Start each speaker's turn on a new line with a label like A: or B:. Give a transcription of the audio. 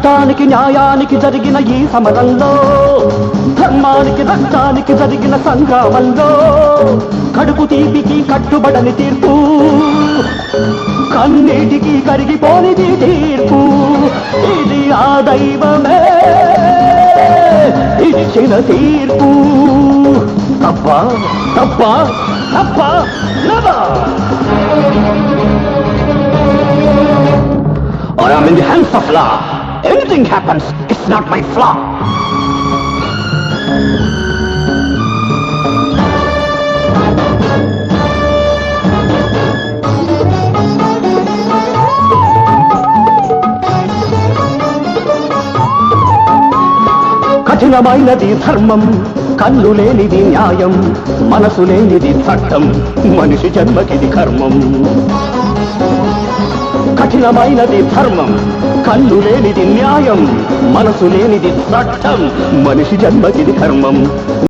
A: చట్టానికి న్యాయానికి జరిగిన ఈ సమరంలో, ధర్మానికి రక్తానికి జరిగిన సంగ్రామంలో, కడుపు తీపికి కట్టుబడని తీర్పు, కన్నీటికి కరిగిపోనిది తీర్పు. ఇది ఆ దైవమే ఇచ్చిన తీర్పు. తప్పా తప్పా తప్పా never. Or I'm in the hands of law. Anything happens, it's not my flaw. కఠినమైనది ధర్మం, కన్ను లేనిది న్యాయం, మనసు లేనిది చట్టం, మనిషి జన్మకిది కర్మం. కఠినమైనది ధర్మం, కన్ను లేనిది న్యాయం, మనసు లేనిది చట్టం, మనిషి జన్మకిది కర్మం.